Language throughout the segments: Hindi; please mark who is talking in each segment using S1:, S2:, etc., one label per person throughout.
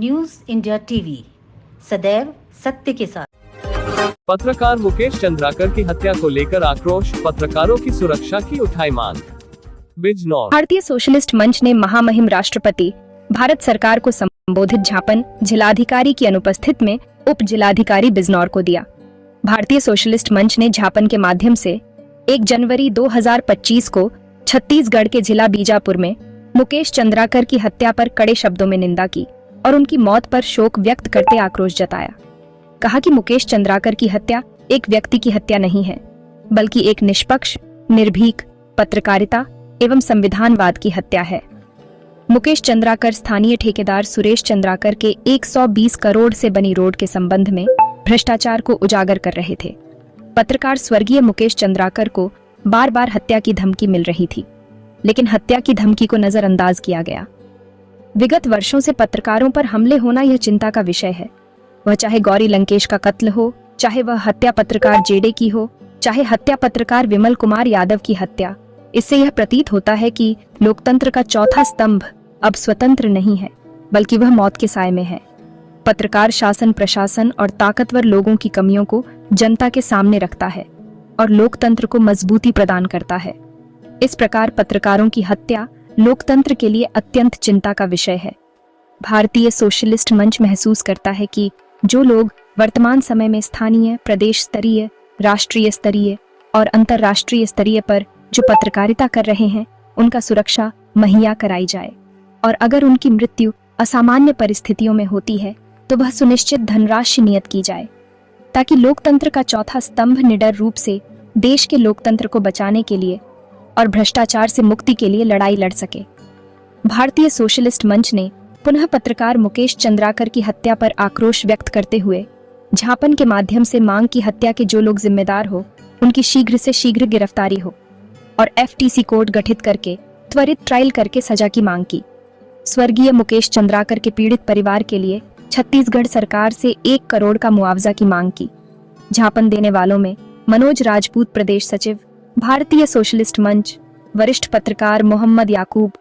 S1: न्यूज इंडिया टीवी, सदैव सत्य के साथ।
S2: पत्रकार मुकेश चंद्राकर की हत्या को लेकर आक्रोश, पत्रकारों की सुरक्षा की उठाई मांग। बिजनौर।
S3: भारतीय सोशलिस्ट मंच ने महामहिम राष्ट्रपति भारत सरकार को संबोधित ज्ञापन जिलाधिकारी की अनुपस्थित में उप जिलाधिकारी बिजनौर को दिया। भारतीय सोशलिस्ट मंच ने ज्ञापन के माध्यम से 1 जनवरी 2025 को छत्तीसगढ़ के जिला बीजापुर में मुकेश चंद्राकर की हत्या पर कड़े शब्दों में निंदा की और उनकी मौत पर शोक व्यक्त करते आक्रोश जताया। कहा कि मुकेश चंद्राकर की हत्या एक व्यक्ति की हत्या नहीं है, बल्कि एक निष्पक्ष, निर्भीक पत्रकारिता एवं संविधानवाद की हत्या है। मुकेश चंद्राकर स्थानीय ठेकेदार सुरेश चंद्राकर के 120 करोड़ से बनी रोड के संबंध में भ्रष्टाचार को उजागर कर रहे थे। पत्रकार स्वर्गीय मुकेश चंद्राकर को बार बार हत्या की धमकी मिल रही थी, लेकिन हत्या की धमकी को नजरअंदाज किया गया। विगत वर्षों से पत्रकारों पर हमले होना यह चिंता का विषय है। वह चाहे गौरी लंकेश का कत्ल हो, चाहे वह हत्या पत्रकार जेडे की हो, चाहे हत्या पत्रकार विमल कुमार यादव की हत्या। इससे यह प्रतीत होता है कि लोकतंत्र का चौथा स्तंभ अब स्वतंत्र नहीं है, बल्कि वह मौत के साए में है। पत्रकार शासन, प्रशासन और ताकतवर लोगों की कमियों को जनता के सामने रखता है और लोकतंत्र को मजबूती प्रदान करता है। इस प्रकार पत्रकारों की हत्या लोकतंत्र के लिए अत्यंत चिंता का विषय है। भारतीय सोशलिस्ट मंच महसूस करता है कि जो लोग वर्तमान समय में स्थानीय, प्रदेश स्तरीय, राष्ट्रीय स्तरीय और अंतर्राष्ट्रीय स्तरीय पर जो पत्रकारिता कर रहे हैं, उनका सुरक्षा मुहैया कराई जाए और अगर उनकी मृत्यु असामान्य परिस्थितियों में होती है तो वह सुनिश्चित धनराशि नियत की जाए, ताकि लोकतंत्र का चौथा स्तंभ निडर रूप से देश के लोकतंत्र को बचाने के लिए और भ्रष्टाचार से मुक्ति के लिए लड़ाई लड़ सके। भारतीय सोशलिस्ट मंच ने पुनः पत्रकार मुकेश चंद्राकर की हत्या पर आक्रोश व्यक्त करते हुए ज्ञापन के माध्यम से मांग की हत्या के जो लोग जिम्मेदार हो, उनकी शीघ्र से शीघ्र गिरफ्तारी हो और FTC कोर्ट गठित करके त्वरित ट्रायल करके सजा की मांग की। स्वर्गीय मुकेश चंद्राकर के पीड़ित परिवार के लिए छत्तीसगढ़ सरकार से 1 करोड़ का मुआवजा की मांग की। ज्ञापन देने वालों में मनोज राजपूत प्रदेश सचिव, भारतीय सोशलिस्ट मंच, वरिष्ठ पत्रकार मोहम्मद याकूब,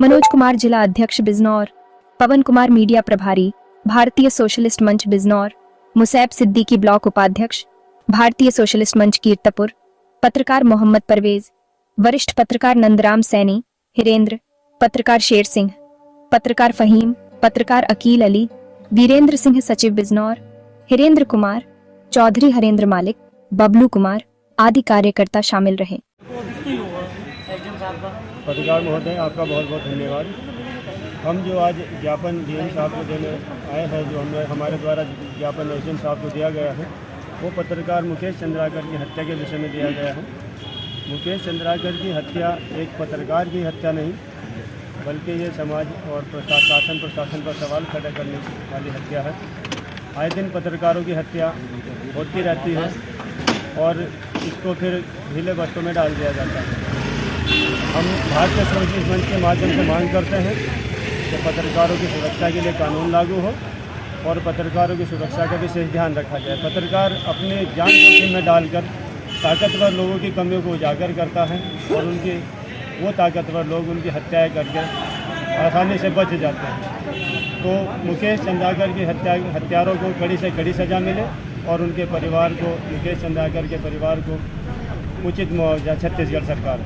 S3: मनोज कुमार जिला अध्यक्ष बिजनौर, पवन कुमार मीडिया प्रभारी, भारतीय सोशलिस्ट मंच बिजनौर, मुसैब सिद्दीकी ब्लॉक उपाध्यक्ष, भारतीय सोशलिस्ट मंच कीर्तपुर, पत्रकार मोहम्मद परवेज, वरिष्ठ पत्रकार नंदराम सैनी, हिरेंद्र, पत्रकार शेर सिंह, पत्रकार फहीम, पत्रकार अकील अली, वीरेंद्र सिंह सचिव बिजनौर, हिरेंद्र कुमार, चौधरी हरेंद्र मालिक, बबलू कुमार आदि कार्यकर्ता शामिल रहे।
S4: पत्रकार महोदय, आपका बहुत बहुत धन्यवाद। हम जो आज ज्ञापन DM साहब को देने आए हैं, जो हमारे द्वारा ज्ञापन SDM साहब को दिया गया है, वो पत्रकार मुकेश चंद्राकर की हत्या के विषय में दिया गया है। मुकेश चंद्राकर की हत्या एक पत्रकार की हत्या नहीं, बल्कि ये समाज और प्रशासन पर सवाल खड़ा करने वाली हत्या है। आए दिन पत्रकारों की हत्या होती रहती है और इसको फिर ढीले बस्तों में डाल दिया जाता है। हम भारतीय सोशलिस्ट मंच के माध्यम से मांग करते हैं कि पत्रकारों की सुरक्षा के लिए कानून लागू हो और पत्रकारों की सुरक्षा का विशेष ध्यान रखा जाए। पत्रकार अपने जान जोखिम में डालकर ताकतवर लोगों की कमियों को उजागर करता है और वो ताकतवर लोग उनकी हत्याएं करके आसानी से बच जाते हैं। तो मुकेश चंद्राकर की हत्यारों को कड़ी से कड़ी सज़ा मिले और उनके परिवार को, मुकेश चंद्राकर के परिवार को उचित मुआवजा छत्तीसगढ़ सरकार